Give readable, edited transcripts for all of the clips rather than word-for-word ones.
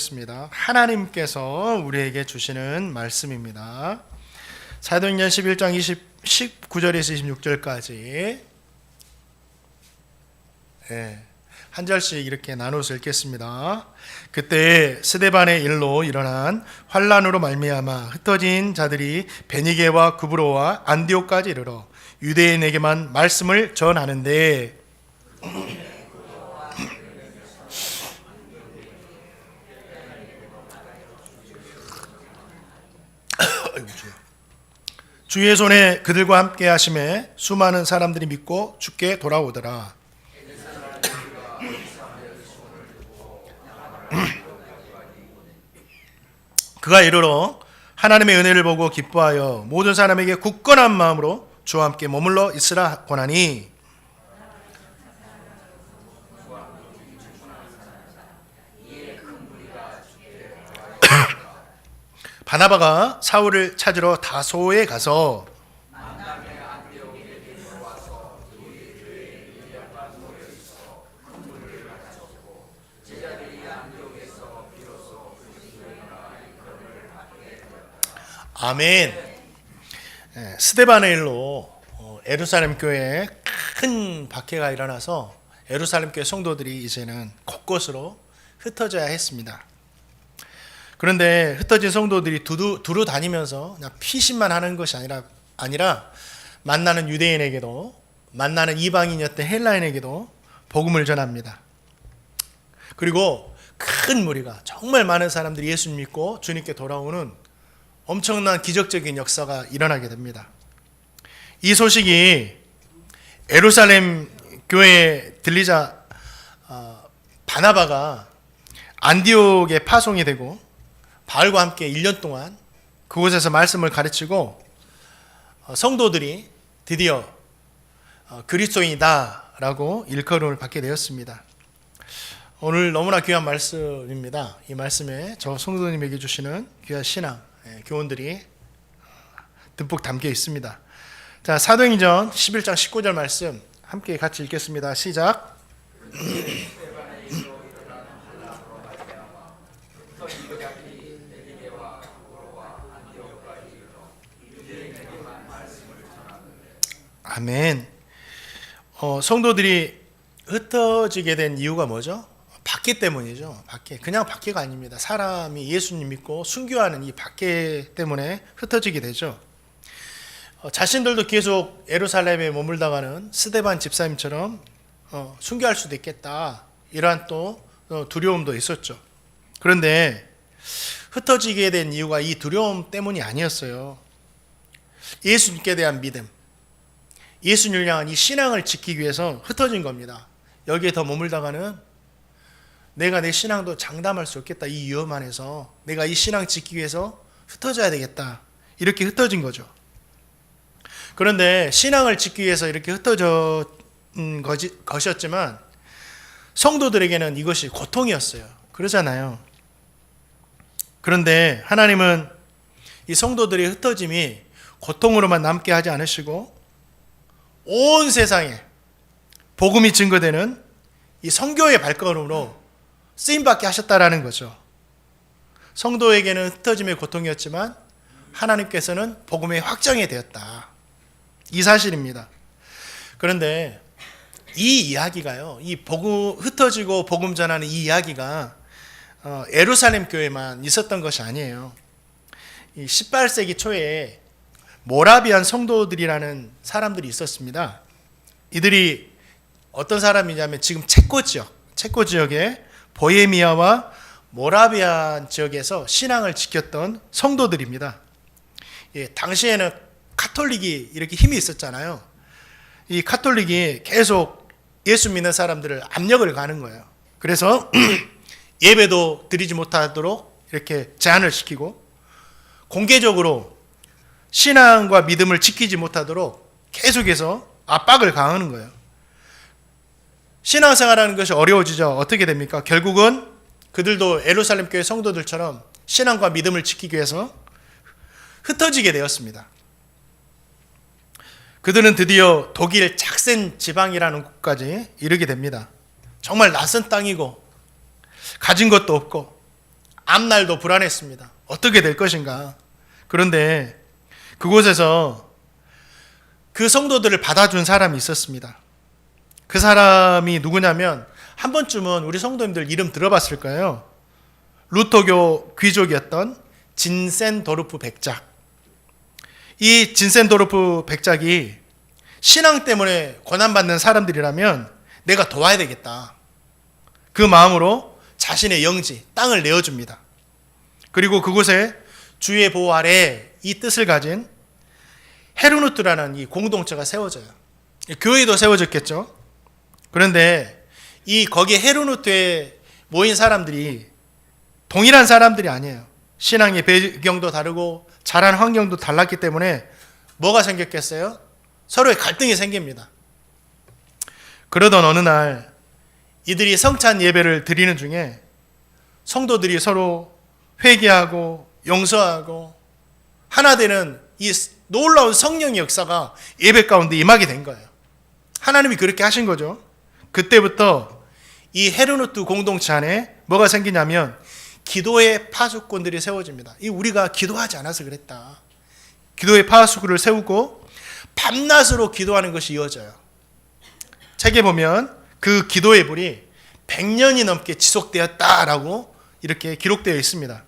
습니다. 하나님께서 우리에게 주시는 말씀입니다. 사도행전 11장 19절에서 26절까지 한 절씩 이렇게 나눠서 읽겠습니다. 그때 스데반의 일로 일어난 환란으로 말미암아 흩어진 자들이 베니게와 구브로와 안디옥까지 이르러 유대인에게만 말씀을 전하는데 주의 손에 그들과 함께 하심에 수많은 사람들이 믿고 주께 돌아오더라. 그가 이르러 하나님의 은혜를 보고 기뻐하여 모든 사람에게 굳건한 마음으로 주와 함께 머물러 있으라 권하니 바나바가 사울을 찾으러 다소에 가서 아멘. 스데반의 일로 예루살렘 교회에 큰 박해가 일어나서 예루살렘 교회 성도들이 이제는 곳곳으로 흩어져야 했습니다. 그런데 흩어진 성도들이 두루 다니면서 그냥 피신만 하는 것이 아니라 만나는 유대인에게도 만나는 이방인이었던 헬라인에게도 복음을 전합니다. 그리고 큰 무리가 정말 많은 사람들이 예수 믿고 주님께 돌아오는 엄청난 기적적인 역사가 일어나게 됩니다. 이 소식이 예루살렘 교회에 들리자 바나바가 안디옥에 파송이 되고 바울과 함께 1년 동안 그곳에서 말씀을 가르치고 성도들이 드디어 그리스도인이다라고 일컬음을 받게 되었습니다. 오늘 너무나 귀한 말씀입니다. 이 말씀에 저 성도님에게 주시는 귀한 신앙, 교훈들이 듬뿍 담겨 있습니다. 자, 사도행전 11장 19절 말씀 함께 같이 읽겠습니다. 시작. 아멘. 성도들이 흩어지게 된 이유가 뭐죠? 박해 때문이죠. 그냥 박해가 아닙니다. 사람이 예수님 믿고 순교하는 이 박해 때문에 흩어지게 되죠. 자신들도 계속 예루살렘에 머물다가는 스데반 집사님처럼 순교할 수도 있겠다, 이러한 또 두려움도 있었죠. 그런데 흩어지게 된 이유가 이 두려움 때문이 아니었어요. 예수님께 대한 믿음, 예수님을 향한 이 신앙을 지키기 위해서 흩어진 겁니다. 여기에 더 머물다가는 내가 내 신앙도 장담할 수 없겠다, 이 위험 안에서 내가 이 신앙 지키기 위해서 흩어져야 되겠다, 이렇게 흩어진 거죠. 그런데 신앙을 지키기 위해서 이렇게 흩어져 것이었지만 성도들에게는 이것이 고통이었어요. 그러잖아요. 그런데 하나님은 이 성도들의 흩어짐이 고통으로만 남게 하지 않으시고 온 세상에 복음이 증거되는 이 선교의 발걸음으로 쓰임받게 하셨다라는 거죠. 성도에게는 흩어짐의 고통이었지만 하나님께서는 복음의 확정이 되었다, 이 사실입니다. 그런데 이 이야기가요, 이 흩어지고 복음 전하는 이 이야기가 예루살렘 교회만 있었던 것이 아니에요. 이 18세기 초에 모라비안 성도들이라는 사람들이 있었습니다. 이들이 어떤 사람이냐면 지금 체코 지역에 보헤미아와 모라비안 지역에서 신앙을 지켰던 성도들입니다. 당시에는 카톨릭이 이렇게 힘이 있었잖아요. 이 카톨릭이 계속 예수 믿는 사람들을 압력을 가는 거예요. 그래서 예배도 드리지 못하도록 이렇게 제한을 시키고 공개적으로 신앙과 믿음을 지키지 못하도록 계속해서 압박을 가하는 거예요. 신앙생활하는 것이 어려워지죠. 어떻게 됩니까? 결국은 그들도 예루살렘 교회 성도들처럼 신앙과 믿음을 지키기 위해서 흩어지게 되었습니다. 그들은 드디어 독일 작센 지방이라는 곳까지 이르게 됩니다. 정말 낯선 땅이고 가진 것도 없고 앞날도 불안했습니다. 어떻게 될 것인가. 그런데 그곳에서 그 성도들을 받아준 사람이 있었습니다. 그 사람이 누구냐면 한 번쯤은 우리 성도님들 이름 들어봤을 거예요. 루터교 귀족이었던 진센도르프 백작. 이 진센도르프 백작이 신앙 때문에 고난받는 사람들이라면 내가 도와야 되겠다. 그 마음으로 자신의 영지, 땅을 내어줍니다. 그리고 그곳에 주의 보호 아래 이 뜻을 가진 헤르누트라는 이 공동체가 세워져요. 교회도 세워졌겠죠. 그런데 거기 헤르누트에 모인 사람들이 동일한 사람들이 아니에요. 신앙의 배경도 다르고 자란 환경도 달랐기 때문에 뭐가 생겼겠어요? 서로의 갈등이 생깁니다. 그러던 어느 날 이들이 성찬 예배를 드리는 중에 성도들이 서로 회개하고 용서하고 하나 되는 이 놀라운 성령의 역사가 예배 가운데 임하게 된 거예요. 하나님이 그렇게 하신 거죠. 그때부터 이 헤르누트 공동체 안에 뭐가 생기냐면 기도의 파수꾼들이 세워집니다. 우리가 기도하지 않아서 그랬다. 기도의 파수꾼을 세우고 밤낮으로 기도하는 것이 이어져요. 책에 보면 그 기도의 불이 100년이 넘게 지속되었다라고 이렇게 기록되어 있습니다.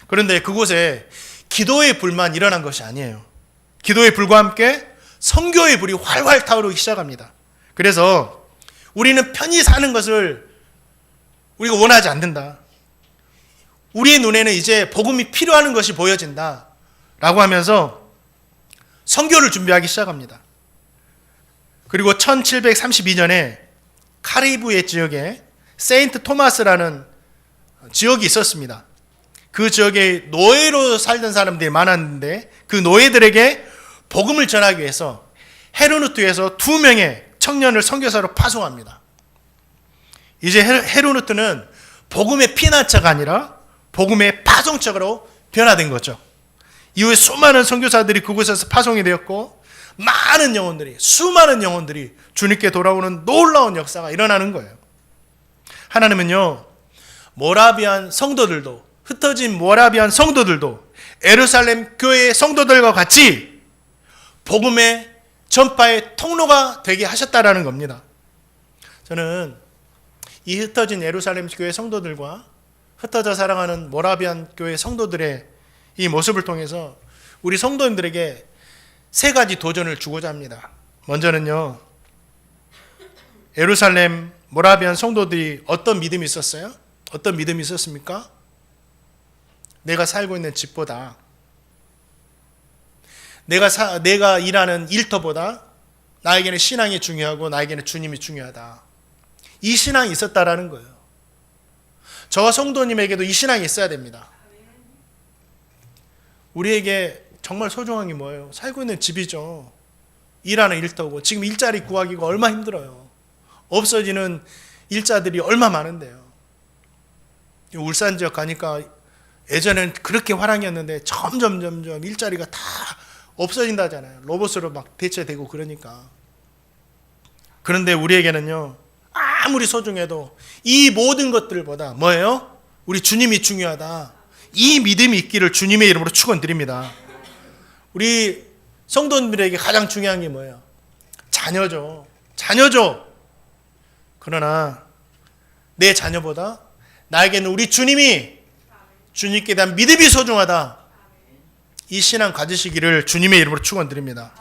그런데 그곳에 기도의 불만 일어난 것이 아니에요. 기도의 불과 함께 선교의 불이 활활 타오르기 시작합니다. 그래서 우리는 편히 사는 것을 우리가 원하지 않는다. 우리의 눈에는 이제 복음이 필요한 것이 보여진다 라고 하면서 선교를 준비하기 시작합니다. 그리고 1732년에 카리브해 지역에 세인트 토마스라는 지역이 있었습니다. 그 지역에 노예로 살던 사람들이 많았는데 그 노예들에게 복음을 전하기 위해서 헤르누트에서 2명의 청년을 선교사로 파송합니다. 이제 헤르누트는 복음의 피난처가 아니라 복음의 파송처로 변화된 거죠. 이후에 수많은 선교사들이 그곳에서 파송이 되었고 많은 영혼들이, 수많은 영혼들이 주님께 돌아오는 놀라운 역사가 일어나는 거예요. 하나님은요, 모라비안 성도들도, 흩어진 모라비안 성도들도 예루살렘 교회의 성도들과 같이 복음의 전파의 통로가 되게 하셨다라는 겁니다. 저는 이 흩어진 예루살렘 교회 성도들과 흩어져 살아가는 모라비안 교회 성도들의 이 모습을 통해서 우리 성도님들에게 3가지 도전을 주고자 합니다. 먼저는요, 예루살렘 모라비안 성도들이 어떤 믿음이 있었어요? 어떤 믿음이 있었습니까? 내가 살고 있는 집보다, 내가 일하는 일터보다 나에게는 신앙이 중요하고 나에게는 주님이 중요하다. 이 신앙이 있었다라는 거예요. 저와 성도님에게도 이 신앙이 있어야 됩니다. 우리에게 정말 소중한 게 뭐예요? 살고 있는 집이죠. 일하는 일터고 지금 일자리 구하기가 얼마나 힘들어요. 없어지는 일자들이 얼마나 많은데요. 울산 지역 가니까 예전엔 그렇게 화랑이었는데 점점 일자리가 다 없어진다잖아요. 로봇으로 막 대체되고 그러니까. 그런데 우리에게는요, 아무리 소중해도 이 모든 것들보다 뭐예요? 우리 주님이 중요하다. 이 믿음이 있기를 주님의 이름으로 축원드립니다. 우리 성도님들에게 가장 중요한 게 뭐예요? 자녀죠. 그러나 내 자녀보다 나에게는 우리 주님께 대한 믿음이 소중하다. 이 신앙 가지시기를 주님의 이름으로 축원드립니다.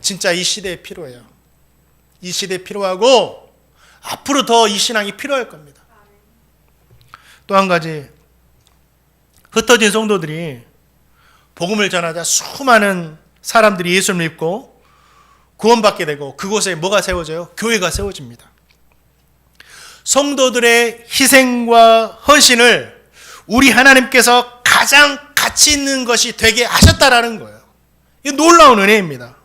진짜 이 시대에 필요해요. 이 시대에 필요하고 앞으로 더 이 신앙이 필요할 겁니다. 또 한 가지, 흩어진 성도들이 복음을 전하자 수많은 사람들이 예수를 믿고 구원받게 되고 그곳에 뭐가 세워져요? 교회가 세워집니다. 성도들의 희생과 헌신을 우리 하나님께서 가장 가치 있는 것이 되게 하셨다라는 거예요. 이 놀라운 은혜입니다.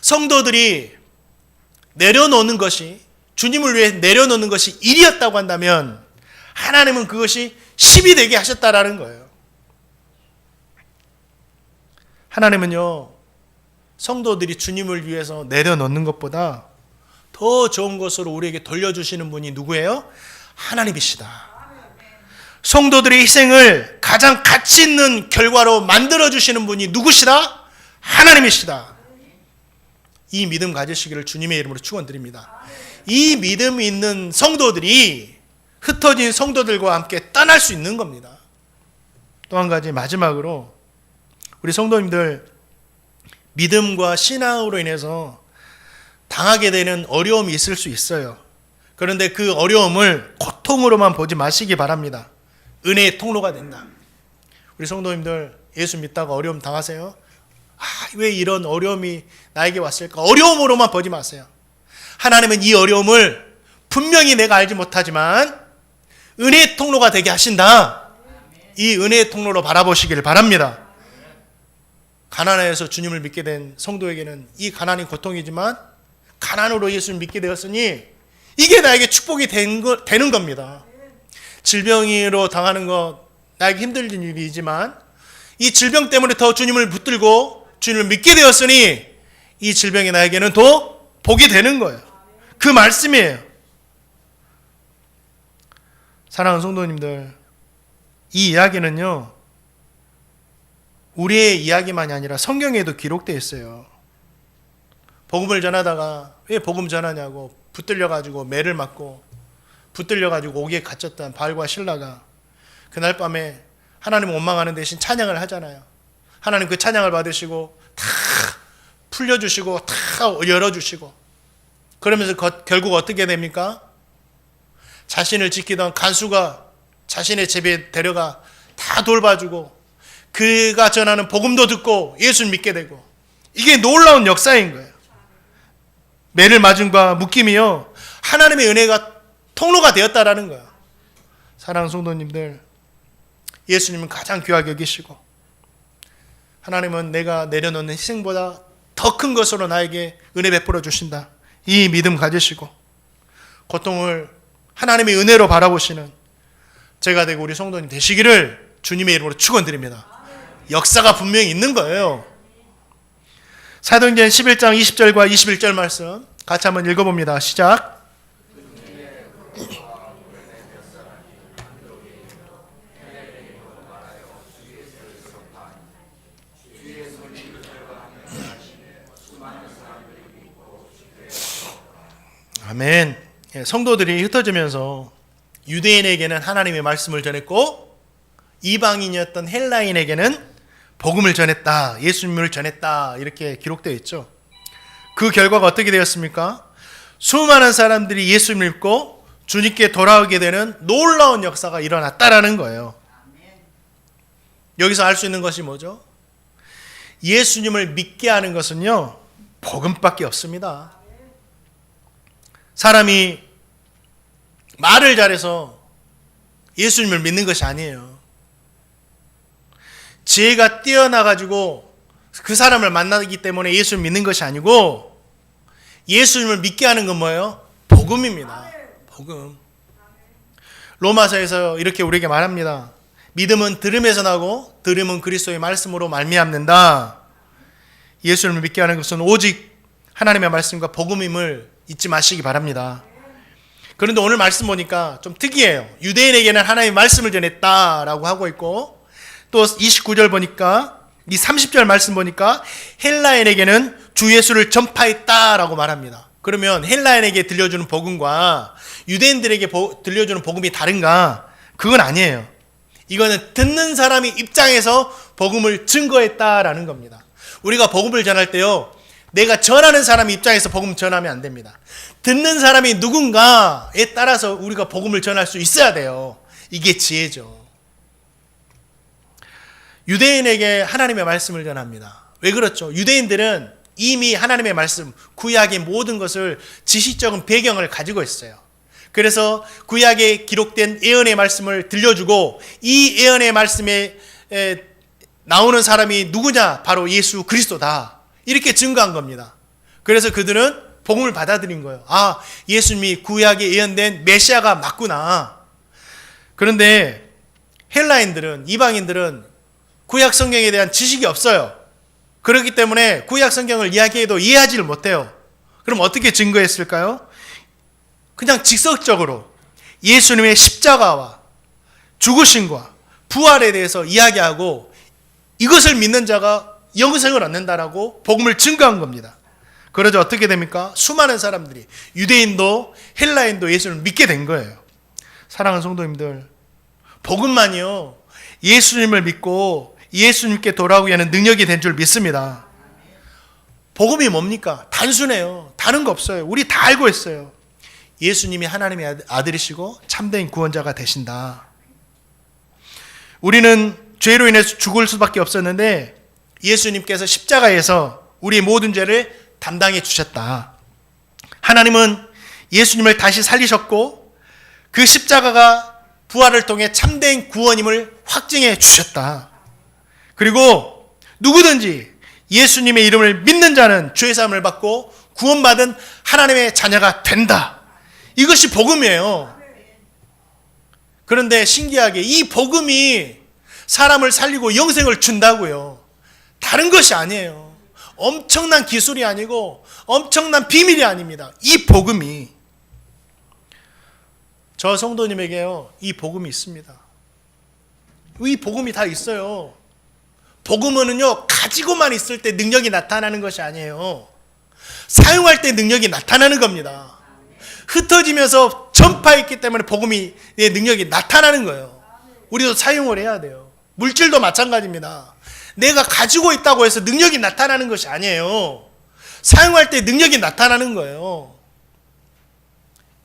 성도들이 내려놓는 것이, 주님을 위해 내려놓는 것이 일이었다고 한다면 하나님은 그것이 10이 되게 하셨다라는 거예요. 하나님은요, 성도들이 주님을 위해서 내려놓는 것보다 더 좋은 것으로 우리에게 돌려주시는 분이 누구예요? 하나님이시다. 성도들의 희생을 가장 가치 있는 결과로 만들어주시는 분이 누구시다? 하나님이시다. 이 믿음 가지시기를 주님의 이름으로 축원드립니다. 이 믿음이 있는 성도들이 흩어진 성도들과 함께 떠날 수 있는 겁니다. 또 한 가지 마지막으로 우리 성도님들 믿음과 신앙으로 인해서 당하게 되는 어려움이 있을 수 있어요. 그런데 그 어려움을 고통으로만 보지 마시기 바랍니다. 은혜의 통로가 된다. 우리 성도님들 예수 믿다가 어려움 당하세요? 왜 이런 어려움이 나에게 왔을까? 어려움으로만 보지 마세요. 하나님은 이 어려움을 분명히 내가 알지 못하지만 은혜의 통로가 되게 하신다. 이 은혜의 통로로 바라보시기를 바랍니다. 가난해서 주님을 믿게 된 성도에게는 이 가난이 고통이지만 가난으로 예수를 믿게 되었으니 이게 나에게 축복이 되는 겁니다. 질병으로 당하는 것 나에게 힘든 일이지만 이 질병 때문에 더 주님을 붙들고 주님을 믿게 되었으니 이 질병이 나에게는 더 복이 되는 거예요. 그 말씀이에요. 사랑하는 성도님들, 이 이야기는요 우리의 이야기만이 아니라 성경에도 기록되어 있어요. 복음을 전하다가 왜 복음 전하냐고 붙들려가지고 매를 맞고 붙들려가지고 옥에 갇혔던 바알과 실라가 그날 밤에 하나님 원망하는 대신 찬양을 하잖아요. 하나님 그 찬양을 받으시고 다 풀려주시고 다 열어주시고 그러면서 결국 어떻게 됩니까? 자신을 지키던 간수가 자신의 집에 데려가 다 돌봐주고 그가 전하는 복음도 듣고 예수를 믿게 되고 이게 놀라운 역사인 거예요. 매를 맞음과 묶임이요 하나님의 은혜가 통로가 되었다라는 거예요. 사랑하는 성도님들, 예수님은 가장 귀하게 여기시고 하나님은 내가 내려놓는 희생보다 더 큰 것으로 나에게 은혜 베풀어 주신다. 이 믿음 가지시고 고통을 하나님의 은혜로 바라보시는 제가 되고 우리 성도님 되시기를 주님의 이름으로 축원드립니다. 역사가 분명히 있는 거예요. 사도행전 11장 20절과 21절 말씀 같이 한번 읽어봅니다. 시작. 아멘. 성도들이 흩어지면서 유대인에게는 하나님의 말씀을 전했고 이방인이었던 헬라인에게는 복음을 전했다. 예수님을 전했다. 이렇게 기록되어 있죠. 그 결과가 어떻게 되었습니까? 수많은 사람들이 예수님을 믿고 주님께 돌아오게 되는 놀라운 역사가 일어났다라는 거예요. 여기서 알 수 있는 것이 뭐죠? 예수님을 믿게 하는 것은요 복음밖에 없습니다. 사람이 말을 잘해서 예수님을 믿는 것이 아니에요. 지혜가 뛰어나가지고 그 사람을 만나기 때문에 예수를 믿는 것이 아니고 예수님을 믿게 하는 건 뭐예요? 복음입니다. 복음. 로마서에서 이렇게 우리에게 말합니다. 믿음은 들음에서 나고 들음은 그리스도의 말씀으로 말미암는다. 예수님을 믿게 하는 것은 오직 하나님의 말씀과 복음임을 잊지 마시기 바랍니다. 그런데 오늘 말씀 보니까 좀 특이해요. 유대인에게는 하나님의 말씀을 전했다라고 하고 있고 또 29절 보니까 이 30절 말씀 보니까 헬라인에게는 주 예수를 전파했다라고 말합니다. 그러면 헬라인에게 들려주는 복음과 유대인들에게 들려주는 복음이 다른가? 그건 아니에요. 이거는 듣는 사람의 입장에서 복음을 증거했다라는 겁니다. 우리가 복음을 전할 때요 내가 전하는 사람의 입장에서 복음 전하면 안 됩니다. 듣는 사람이 누군가에 따라서 우리가 복음을 전할 수 있어야 돼요. 이게 지혜죠. 유대인에게 하나님의 말씀을 전합니다. 왜 그렇죠? 유대인들은 이미 하나님의 말씀, 구약의 모든 것을 지식적인 배경을 가지고 있어요. 그래서 구약에 기록된 예언의 말씀을 들려주고 이 예언의 말씀에 나오는 사람이 누구냐? 바로 예수 그리스도다. 이렇게 증거한 겁니다. 그래서 그들은 복음을 받아들인 거예요. 아, 예수님이 구약에 예언된 메시아가 맞구나. 그런데 헬라인들은, 이방인들은 구약 성경에 대한 지식이 없어요. 그렇기 때문에 구약 성경을 이야기해도 이해하지를 못해요. 그럼 어떻게 증거했을까요? 그냥 직설적으로 예수님의 십자가와 죽으심과 부활에 대해서 이야기하고 이것을 믿는 자가 영생을 얻는다라고 복음을 증거한 겁니다. 그러자 어떻게 됩니까? 수많은 사람들이 유대인도 헬라인도 예수를 믿게 된 거예요. 사랑하는 성도님들, 복음만이요 예수님을 믿고 예수님께 돌아오게 하는 능력이 된 줄 믿습니다. 복음이 뭡니까? 단순해요. 다른 거 없어요. 우리 다 알고 있어요. 예수님이 하나님의 아들이시고 참된 구원자가 되신다. 우리는 죄로 인해서 죽을 수밖에 없었는데 예수님께서 십자가에서 우리의 모든 죄를 담당해 주셨다. 하나님은 예수님을 다시 살리셨고 그 십자가가 부활을 통해 참된 구원임을 확증해 주셨다. 그리고 누구든지 예수님의 이름을 믿는 자는 죄사함을 받고 구원받은 하나님의 자녀가 된다. 이것이 복음이에요. 그런데 신기하게 이 복음이 사람을 살리고 영생을 준다고요. 다른 것이 아니에요. 엄청난 기술이 아니고 엄청난 비밀이 아닙니다. 이 복음이. 저 성도님에게요, 이 복음이 있습니다. 이 복음이 다 있어요. 복음은요, 가지고만 있을 때 능력이 나타나는 것이 아니에요. 사용할 때 능력이 나타나는 겁니다. 흩어지면서 전파했기 때문에 복음의 능력이 나타나는 거예요. 우리도 사용을 해야 돼요. 물질도 마찬가지입니다. 내가 가지고 있다고 해서 능력이 나타나는 것이 아니에요. 사용할 때 능력이 나타나는 거예요.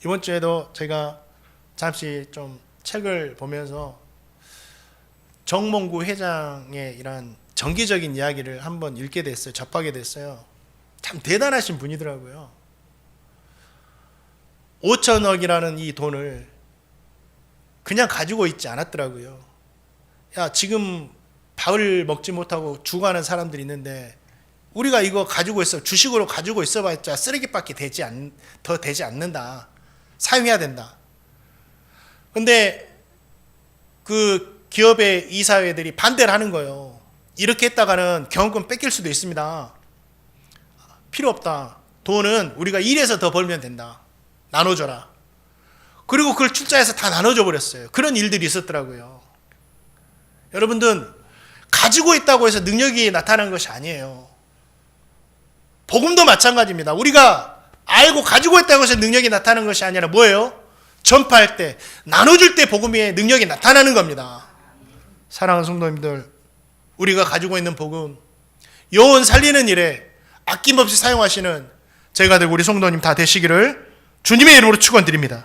이번 주에도 제가 잠시 좀 책을 보면서 정몽구 회장의 이런 정기적인 이야기를 한번 읽게 됐어요. 접하게 됐어요. 참 대단하신 분이더라고요. 5천억이라는 이 돈을 그냥 가지고 있지 않았더라고요. 야, 지금 밥을 먹지 못하고 죽어가는 사람들이 있는데 우리가 이거 가지고 있어, 주식으로 가지고 있어봤자 쓰레기밖에 더 되지 않는다. 사용해야 된다. 근데 그 기업의 이사회들이 반대를 하는 거예요. 이렇게 했다가는 경영권 뺏길 수도 있습니다. 필요 없다. 돈은 우리가 일해서 더 벌면 된다. 나눠줘라. 그리고 그걸 출자해서 다 나눠줘 버렸어요. 그런 일들이 있었더라고요. 여러분들, 가지고 있다고 해서 능력이 나타나는 것이 아니에요. 복음도 마찬가지입니다. 우리가 알고 가지고 있다고 해서 능력이 나타나는 것이 아니라 뭐예요? 전파할 때, 나눠줄 때 복음의 능력이 나타나는 겁니다. 사랑하는 성도님들, 우리가 가지고 있는 복음, 영혼 살리는 일에 아낌없이 사용하시는 저희가 되고 우리 성도님 다 되시기를 주님의 이름으로 축원드립니다.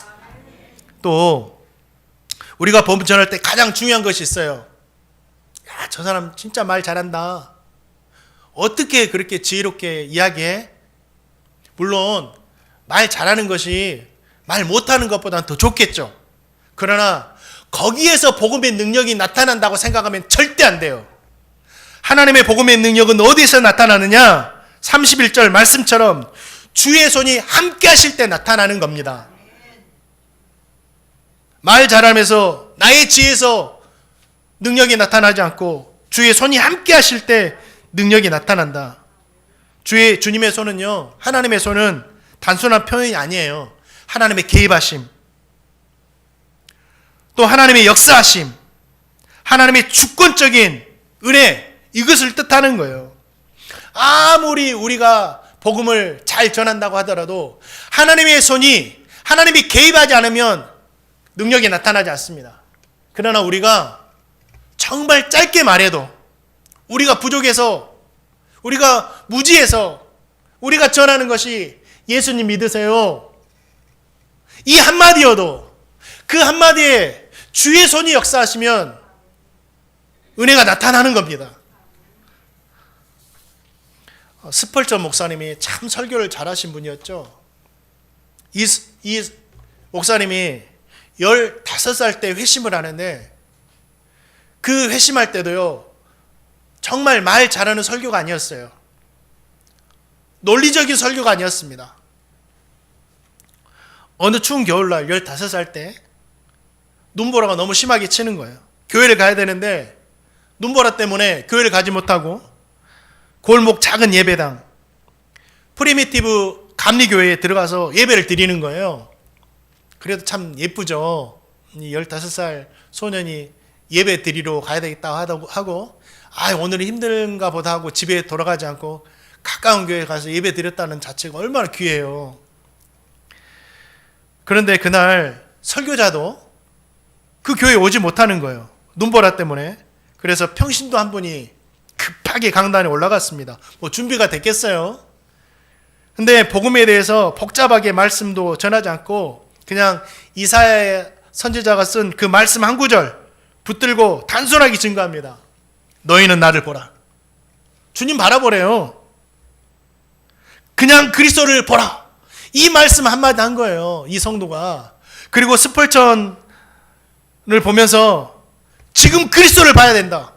또 우리가 복음 전할 때 가장 중요한 것이 있어요. 야, 저 사람 진짜 말 잘한다. 어떻게 그렇게 지혜롭게 이야기해? 물론 말 잘하는 것이 말 못하는 것보다는 더 좋겠죠. 그러나 거기에서 복음의 능력이 나타난다고 생각하면 절대 안 돼요. 하나님의 복음의 능력은 어디서 나타나느냐? 31절 말씀처럼 주의 손이 함께 하실 때 나타나는 겁니다. 말 잘하면서 나의 지혜에서 능력이 나타나지 않고 주의 손이 함께 하실 때 능력이 나타난다. 주님의 손은요, 하나님의 손은 단순한 표현이 아니에요. 하나님의 개입하심, 또 하나님의 역사하심, 하나님의 주권적인 은혜, 이것을 뜻하는 거예요. 아무리 우리가 복음을 잘 전한다고 하더라도 하나님의 손이, 하나님이 개입하지 않으면 능력이 나타나지 않습니다. 그러나 우리가 정말 짧게 말해도, 우리가 부족해서, 우리가 무지해서 우리가 전하는 것이 예수님 믿으세요, 이 한마디여도 그 한마디에 주의 손이 역사하시면 은혜가 나타나는 겁니다. 스펄전 목사님이 참 설교를 잘하신 분이었죠. 이 목사님이 15살 때 회심을 하는데 그 회심할 때도요, 정말 말 잘하는 설교가 아니었어요. 논리적인 설교가 아니었습니다. 어느 추운 겨울날 15살 때 눈보라가 너무 심하게 치는 거예요. 교회를 가야 되는데 눈보라 때문에 교회를 가지 못하고 골목 작은 예배당, 프리미티브 감리교회에 들어가서 예배를 드리는 거예요. 그래도 참 예쁘죠. 이 15살 소년이 예배 드리러 가야 되겠다 하고 오늘은 힘든가 보다 하고 집에 돌아가지 않고 가까운 교회에 가서 예배 드렸다는 자체가 얼마나 귀해요. 그런데 그날 설교자도 그 교회에 오지 못하는 거예요. 눈보라 때문에. 그래서 평신도 한 분이 급하게 강단에 올라갔습니다. 뭐 준비가 됐겠어요. 근데 복음에 대해서 복잡하게 말씀도 전하지 않고 그냥 이사야 선지자가 쓴 그 말씀 한 구절 붙들고 단순하게 증거합니다. 너희는 나를 보라. 주님 바라보래요. 그냥 그리스도를 보라. 이 말씀 한마디 한 거예요. 이 성도가. 그리고 스펄전을 보면서 지금 그리스도를 봐야 된다.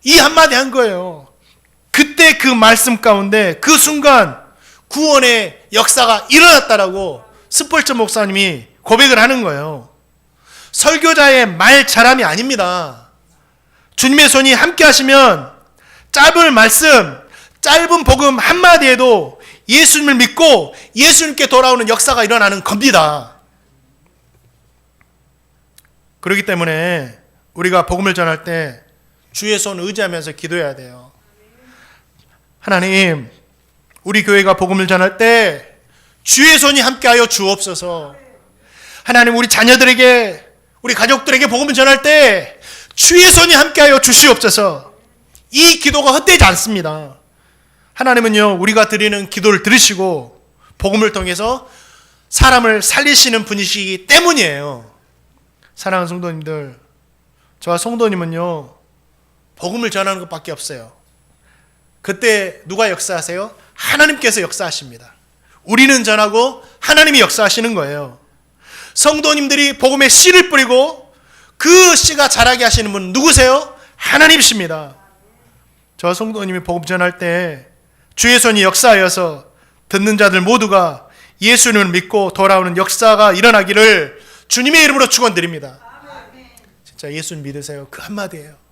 이 한마디 한 거예요. 그때 그 말씀 가운데 그 순간 구원의 역사가 일어났다라고 스펄전 목사님이 고백을 하는 거예요. 설교자의 말 잘함이 아닙니다. 주님의 손이 함께 하시면 짧은 말씀, 짧은 복음 한마디에도 예수님을 믿고 예수님께 돌아오는 역사가 일어나는 겁니다. 그렇기 때문에 우리가 복음을 전할 때 주의 손 의지하면서 기도해야 돼요. 하나님, 우리 교회가 복음을 전할 때 주의 손이 함께하여 주옵소서. 하나님, 우리 자녀들에게, 우리 가족들에게 복음을 전할 때 주의 손이 함께하여 주시옵소서. 이 기도가 헛되지 않습니다. 하나님은요, 우리가 드리는 기도를 들으시고 복음을 통해서 사람을 살리시는 분이시기 때문이에요. 사랑하는 성도님들, 저와 성도님은요, 복음을 전하는 것밖에 없어요. 그때 누가 역사하세요? 하나님께서 역사하십니다. 우리는 전하고 하나님이 역사하시는 거예요. 성도님들이 복음에 씨를 뿌리고 그 씨가 자라게 하시는 분은 누구세요? 하나님이십니다. 저 성도님이 복음 전할 때 주의 손이 역사하여서 듣는 자들 모두가 예수님을 믿고 돌아오는 역사가 일어나기를 주님의 이름으로 축원드립니다. 진짜 예수님 믿으세요. 그 한마디예요.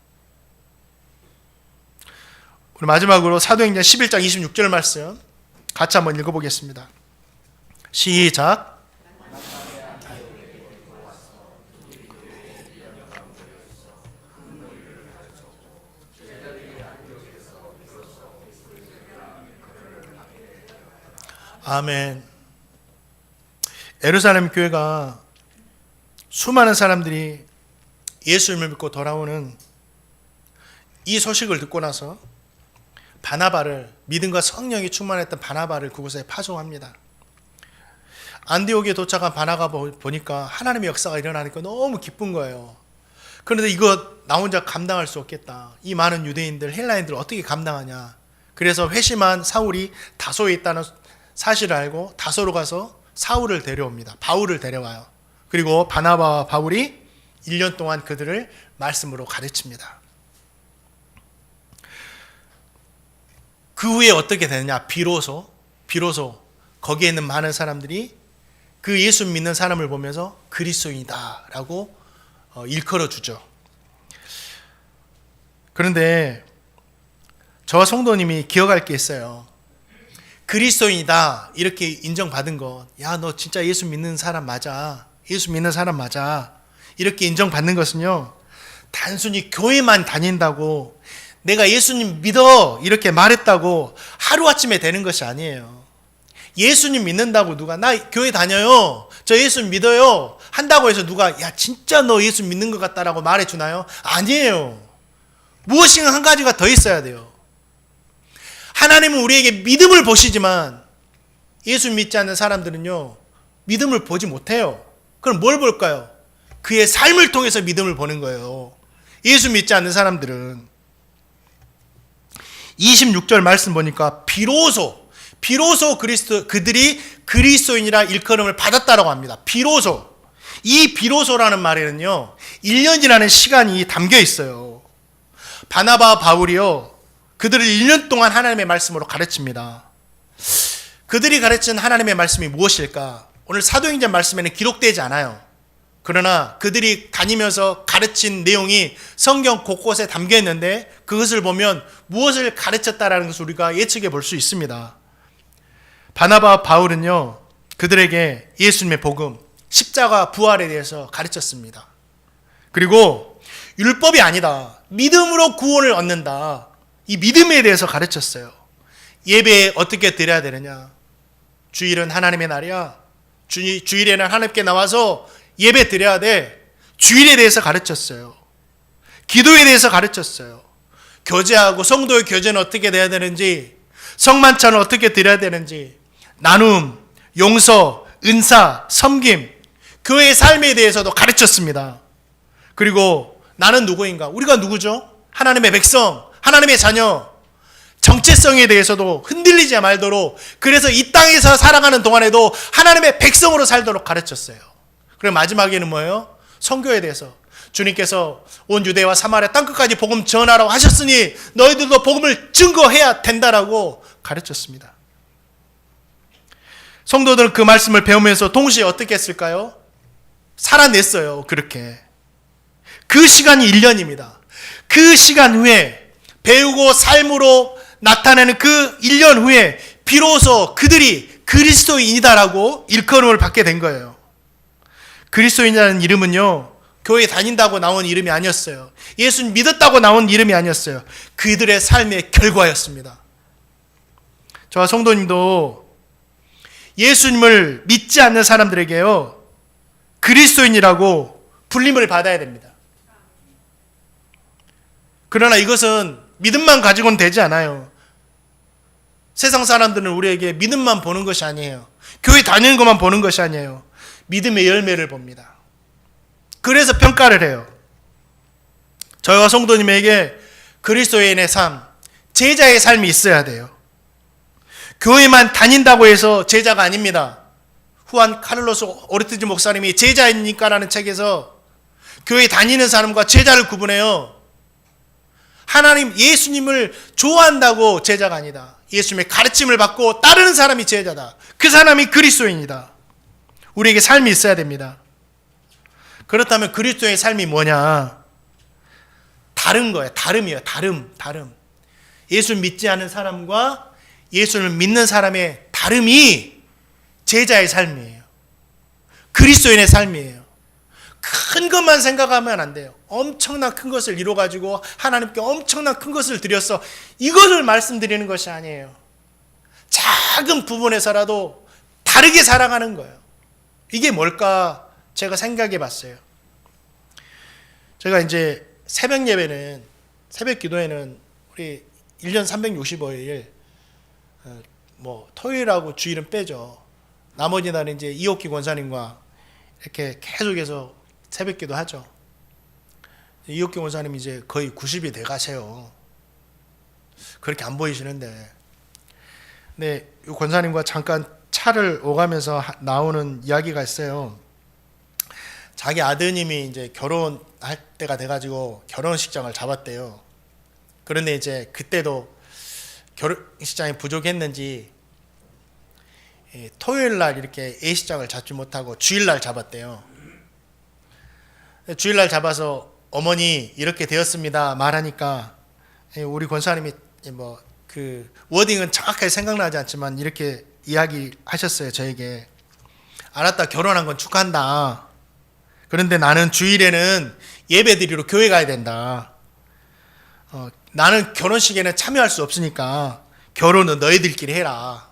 우리 마지막으로 사도행전 11장 26절 말씀 같이 한번 읽어보겠습니다. 시작. 아멘. 예루살렘 교회가 수많은 사람들이 예수님을 믿고 돌아오는 이 소식을 듣고 나서 바나바를, 믿음과 성령이 충만했던 바나바를 그곳에 파송합니다. 안디옥에 도착한 바나바 보니까 하나님의 역사가 일어나니까 너무 기쁜 거예요. 그런데 이거 나 혼자 감당할 수 없겠다. 이 많은 유대인들, 헬라인들 어떻게 감당하냐. 그래서 회심한 사울이 다소에 있다는 사실을 알고 다소로 가서 사울을 데려옵니다. 바울을 데려와요. 그리고 바나바와 바울이 1년 동안 그들을 말씀으로 가르칩니다. 그 후에 어떻게 되느냐? 비로소 거기에 있는 많은 사람들이 그 예수 믿는 사람을 보면서 그리스도인이다 라고 일컬어 주죠. 그런데 저와 성도님이 기억할 게 있어요. 그리스도인이다 이렇게 인정받은 것, 야, 너 진짜 예수 믿는 사람 맞아, 예수 믿는 사람 맞아, 이렇게 인정받는 것은요, 단순히 교회만 다닌다고, 내가 예수님 믿어 이렇게 말했다고 하루아침에 되는 것이 아니에요. 예수님 믿는다고 누가 나 교회 다녀요, 저 예수 믿어요 한다고 해서 누가 야 진짜 너 예수 믿는 것 같다라고 말해주나요? 아니에요. 무엇인가 한 가지가 더 있어야 돼요. 하나님은 우리에게 믿음을 보시지만 예수 믿지 않는 사람들은요, 믿음을 보지 못해요. 그럼 뭘 볼까요? 그의 삶을 통해서 믿음을 보는 거예요. 예수 믿지 않는 사람들은. 26절 말씀 보니까 비로소 그들이 그리스도인이라 일컬음을 받았다라고 합니다. 비로소. 이 비로소라는 말에는요, 1년이라는 시간이 담겨 있어요. 바나바와 바울이요, 그들을 1년 동안 하나님의 말씀으로 가르칩니다. 그들이 가르친 하나님의 말씀이 무엇일까? 오늘 사도행전 말씀에는 기록되지 않아요. 그러나 그들이 다니면서 가르친 내용이 성경 곳곳에 담겨 있는데 그것을 보면 무엇을 가르쳤다라는 것을 우리가 예측해 볼 수 있습니다. 바나바와 바울은요, 그들에게 예수님의 복음, 십자가 부활에 대해서 가르쳤습니다. 그리고 율법이 아니다, 믿음으로 구원을 얻는다, 이 믿음에 대해서 가르쳤어요. 예배 어떻게 드려야 되느냐, 주일은 하나님의 날이야, 주일에는 하나님께 나와서 예배 드려야 돼, 주일에 대해서 가르쳤어요. 기도에 대해서 가르쳤어요. 교제하고 성도의 교제는 어떻게 돼야 되는지, 성만찬을 어떻게 드려야 되는지, 나눔, 용서, 은사, 섬김, 교회의 삶에 대해서도 가르쳤습니다. 그리고 나는 누구인가? 우리가 누구죠? 하나님의 백성, 하나님의 자녀. 정체성에 대해서도 흔들리지 말도록, 그래서 이 땅에서 살아가는 동안에도 하나님의 백성으로 살도록 가르쳤어요. 그리고 마지막에는 뭐예요? 선교에 대해서 주님께서 온 유대와 사마리아 땅끝까지 복음 전하라고 하셨으니 너희들도 복음을 증거해야 된다라고 가르쳤습니다. 성도들은 그 말씀을 배우면서 동시에 어떻게 했을까요? 살아냈어요. 그렇게. 그 시간이 1년입니다. 그 시간 후에 배우고 삶으로 나타내는 그 1년 후에 비로소 그들이 그리스도인이다라고 일컬음을 받게 된 거예요. 그리스도인이라는 이름은요, 교회 다닌다고 나온 이름이 아니었어요. 예수님 믿었다고 나온 이름이 아니었어요. 그들의 삶의 결과였습니다. 저와 성도님도 예수님을 믿지 않는 사람들에게요, 그리스도인이라고 불림을 받아야 됩니다. 그러나 이것은 믿음만 가지고는 되지 않아요. 세상 사람들은 우리에게 믿음만 보는 것이 아니에요. 교회 다니는 것만 보는 것이 아니에요. 믿음의 열매를 봅니다. 그래서 평가를 해요. 저희와 성도님에게 그리스도인의 삶, 제자의 삶이 있어야 돼요. 교회만 다닌다고 해서 제자가 아닙니다. 후안 카를로스 오르티즈 목사님이 제자입니까라는 책에서 교회 다니는 사람과 제자를 구분해요. 하나님, 예수님을 좋아한다고 제자가 아니다. 예수님의 가르침을 받고 따르는 사람이 제자다. 그 사람이 그리스도인이다. 우리에게 삶이 있어야 됩니다. 그렇다면 그리스도의 삶이 뭐냐? 다른 거예요. 다름이에요. 다름. 예수 믿지 않은 사람과 예수를 믿는 사람의 다름이 제자의 삶이에요. 그리스도인의 삶이에요. 큰 것만 생각하면 안 돼요. 엄청난 큰 것을 이뤄가지고 하나님께 엄청난 큰 것을 드려서 이것을 말씀드리는 것이 아니에요. 작은 부분에서라도 다르게 살아가는 거예요. 이게 뭘까? 제가 생각해 봤어요. 제가 이제 새벽 예배는, 새벽 기도회는 우리 1년 365일, 토요일하고 주일은 빼죠. 나머지 날은 이제 이옥기 권사님과 이렇게 계속해서 새벽 기도 하죠. 이옥기 권사님이 이제 거의 90이 돼 가세요. 그렇게 안 보이시는데. 네, 이 권사님과 잠깐 차를 오가면서 나오는 이야기가 있어요. 자기 아드님이 이제 결혼할 때가 돼가지고 결혼식장을 잡았대요. 그런데 이제 그때도 결혼식장이 부족했는지 토요일 날 이렇게 예식장을 잡지 못하고 주일날 잡았대요. 주일날 잡아서 어머니 이렇게 되었습니다 말하니까 우리 권사님이 그 워딩은 정확하게 생각나지 않지만 이렇게 이야기하셨어요. 저에게. 알았다, 결혼한 건 축하한다. 그런데 나는 주일에는 예배드리러 교회 가야 된다. 나는 결혼식에는 참여할 수 없으니까 결혼은 너희들끼리 해라.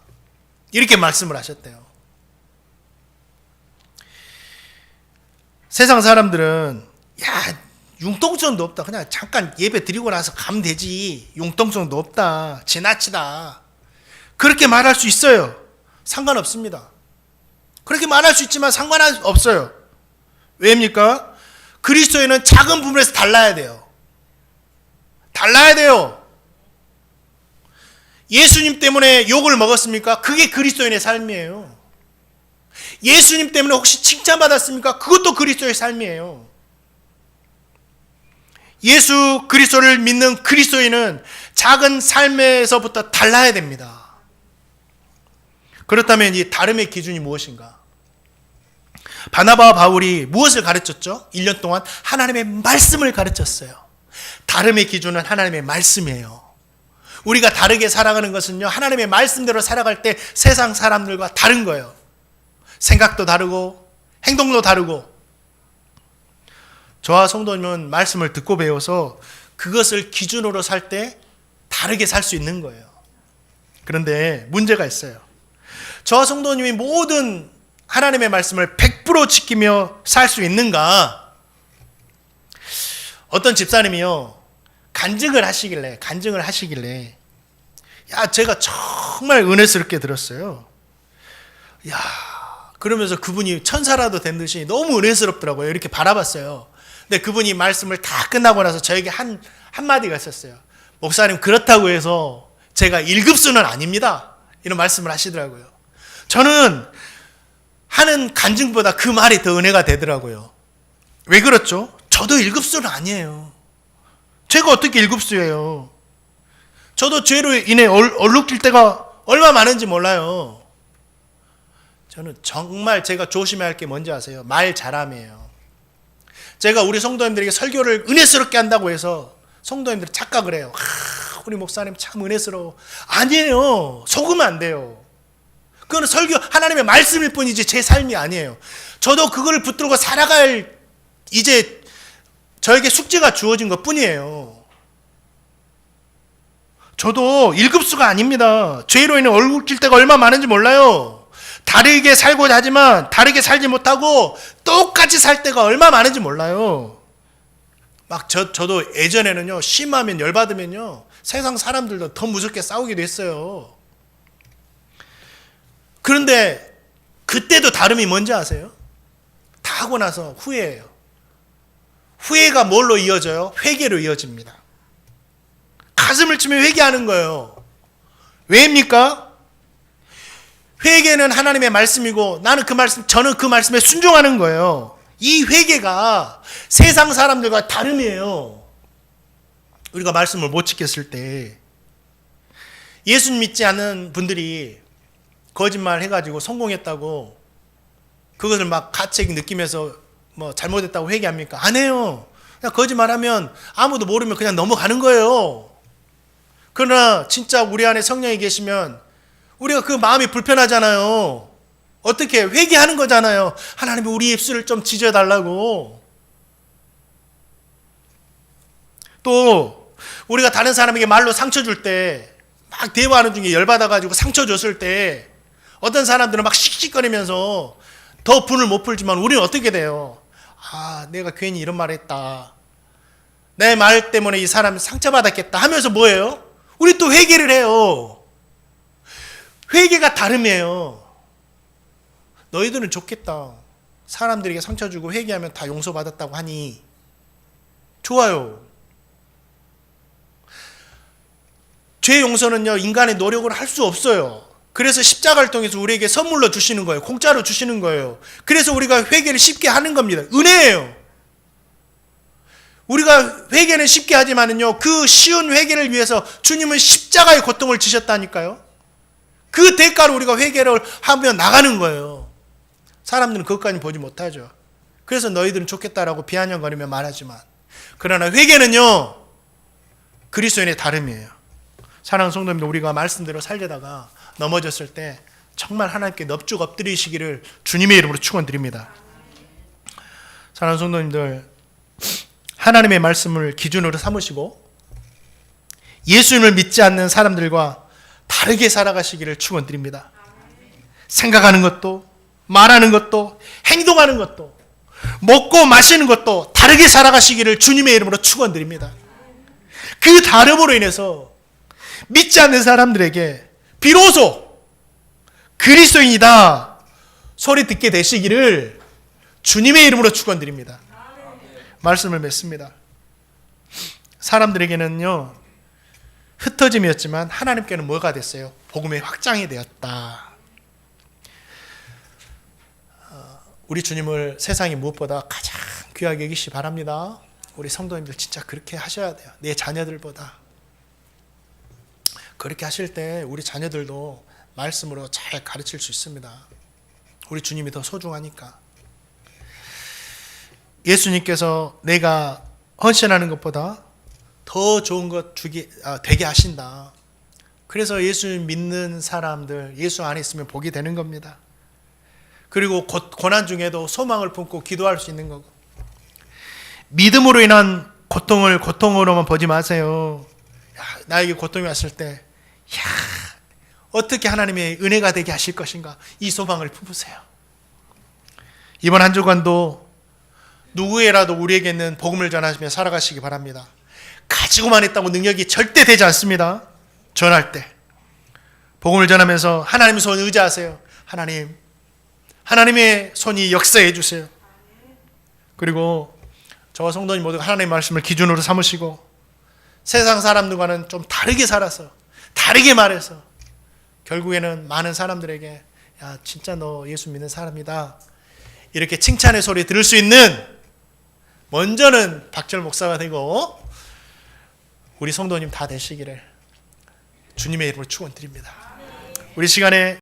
이렇게 말씀을 하셨대요. 세상 사람들은 융통성도 없다. 그냥 잠깐 예배 드리고 나서 가면 되지. 융통성도 없다. 지나치다. 그렇게 말할 수 있어요. 상관없습니다. 그렇게 말할 수 있지만 상관없어요. 왜입니까? 그리스도인은 작은 부분에서 달라야 돼요. 달라야 돼요. 예수님 때문에 욕을 먹었습니까? 그게 그리스도인의 삶이에요. 예수님 때문에 혹시 칭찬받았습니까? 그것도 그리스도의 삶이에요. 예수 그리스도를 믿는 그리스도인은 작은 삶에서부터 달라야 됩니다. 그렇다면 이 다름의 기준이 무엇인가? 바나바와 바울이 무엇을 가르쳤죠? 1년 동안 하나님의 말씀을 가르쳤어요. 다름의 기준은 하나님의 말씀이에요. 우리가 다르게 살아가는 것은요, 하나님의 말씀대로 살아갈 때 세상 사람들과 다른 거예요. 생각도 다르고 행동도 다르고. 저와 성도님은 말씀을 듣고 배워서 그것을 기준으로 살 때 다르게 살 수 있는 거예요. 그런데 문제가 있어요. 저와 성도님이 모든 하나님의 말씀을 100% 지키며 살 수 있는가? 어떤 집사님이요, 간증을 하시길래 야, 제가 정말 은혜스럽게 들었어요. 야, 그러면서 그분이 천사라도 된 듯이 너무 은혜스럽더라고요. 이렇게 바라봤어요. 근데 그분이 말씀을 다 끝나고 나서 저에게 한마디가 있었어요. 목사님, 그렇다고 해서 제가 1급수는 아닙니다. 이런 말씀을 하시더라고요. 저는 하는 간증보다 그 말이 더 은혜가 되더라고요. 왜 그렇죠? 저도 1급수는 아니에요. 제가 어떻게 1급수예요? 저도 죄로 인해 얼룩질 때가 얼마 많은지 몰라요. 저는 정말 제가 조심해야 할 게 뭔지 아세요? 말 잘함이에요. 제가 우리 성도님들에게 설교를 은혜스럽게 한다고 해서 성도님들이 착각을 해요. 우리 목사님 참 은혜스러워. 아니에요. 속으면 안 돼요. 그건 설교, 하나님의 말씀일 뿐이지 제 삶이 아니에요. 저도 그걸 붙들고 살아갈 이제 저에게 숙제가 주어진 것 뿐이에요. 저도 1급수가 아닙니다. 죄로 인해 얼굴 때가 얼마 많은지 몰라요. 다르게 살고자 하지만 다르게 살지 못하고 똑같이 살 때가 얼마 많은지 몰라요. 막 저도 예전에는요, 심하면 열받으면요, 세상 사람들도 더 무섭게 싸우기도 했어요. 그런데 그때도 다름이 뭔지 아세요? 다 하고 나서 후회해요. 후회가 뭘로 이어져요? 회개로 이어집니다. 가슴을 치며 회개하는 거예요. 왜입니까? 회개는 하나님의 말씀이고 저는 그 말씀에 순종하는 거예요. 이 회개가 세상 사람들과 다름이에요. 우리가 말씀을 못 지켰을 때 예수님 믿지 않는 분들이 거짓말 해가지고 성공했다고 그것을 막 가책 느끼면서 뭐 잘못했다고 회개합니까? 안 해요. 그냥 거짓말하면 아무도 모르면 그냥 넘어가는 거예요. 그러나 진짜 우리 안에 성령이 계시면 우리가 그 마음이 불편하잖아요. 어떻게 회개하는 거잖아요. 하나님이 우리 입술을 좀 지져달라고. 또 우리가 다른 사람에게 말로 상처 줄 때 막 대화하는 중에 열받아가지고 상처 줬을 때 어떤 사람들은 막 씩씩거리면서 더 분을 못 풀지만 우리는 어떻게 돼요? 아, 내가 괜히 이런 말 했다. 내 말 때문에 이 사람이 상처받았겠다 하면서 뭐예요? 우리 또 회개를 해요. 회개가 다름이에요. 너희들은 좋겠다. 사람들에게 상처 주고 회개하면 다 용서받았다고 하니 좋아요. 죄 용서는요, 인간의 노력을 할 수 없어요. 그래서 십자가를 통해서 우리에게 선물로 주시는 거예요. 공짜로 주시는 거예요. 그래서 우리가 회개를 쉽게 하는 겁니다. 은혜예요. 우리가 회개는 쉽게 하지만은요, 그 쉬운 회개를 위해서 주님은 십자가의 고통을 지셨다니까요. 그 대가로 우리가 회개를 하며 나가는 거예요. 사람들은 그것까지 보지 못하죠. 그래서 너희들은 좋겠다라고 비아냥거리며 말하지만, 그러나 회개는요, 그리스도인의 다름이에요. 사랑하는 성도님들, 우리가 말씀대로 살려다가 넘어졌을 때 정말 하나님께 넙죽 엎드리시기를 주님의 이름으로 축원드립니다. 사랑하는 성도님들, 하나님의 말씀을 기준으로 삼으시고 예수님을 믿지 않는 사람들과 다르게 살아가시기를 축원드립니다. 생각하는 것도, 말하는 것도, 행동하는 것도, 먹고 마시는 것도 다르게 살아가시기를 주님의 이름으로 축원드립니다. 그 다름으로 인해서 믿지 않는 사람들에게 비로소 그리스도인이다 소리 듣게 되시기를 주님의 이름으로 축원드립니다. 말씀을 맺습니다. 사람들에게는요, 흩어짐이었지만 하나님께는 뭐가 됐어요? 복음의 확장이 되었다. 우리 주님을 세상이 무엇보다 가장 귀하게 여기시 바랍니다. 우리 성도님들 진짜 그렇게 하셔야 돼요. 내 자녀들보다. 그렇게 하실 때 우리 자녀들도 말씀으로 잘 가르칠 수 있습니다. 우리 주님이 더 소중하니까. 예수님께서 내가 헌신하는 것보다 더 좋은 것 되게 하신다. 그래서 예수 믿는 사람들, 예수 안에 있으면 복이 되는 겁니다. 그리고 고난 중에도 소망을 품고 기도할 수 있는 거고, 믿음으로 인한 고통을 고통으로만 보지 마세요. 나에게 고통이 왔을 때 어떻게 하나님의 은혜가 되게 하실 것인가, 이 소망을 품으세요. 이번 한 주간도 누구에라도 우리에게는 복음을 전하시며 살아가시기 바랍니다. 가지고만 있다고 능력이 절대 되지 않습니다. 전할 때 복음을 전하면서 하나님의 손 의지하세요. 하나님의 손이 역사해 주세요. 그리고 저와 성도님 모두 하나님의 말씀을 기준으로 삼으시고 세상 사람들과는 좀 다르게 살아서, 다르게 말해서 결국에는 많은 사람들에게 야, 진짜 너 예수 믿는 사람이다, 이렇게 칭찬의 소리 들을 수 있는 먼저는 박절 목사가 되고 우리 성도님 다 되시기를 주님의 이름으로 축원드립니다. 우리 시간에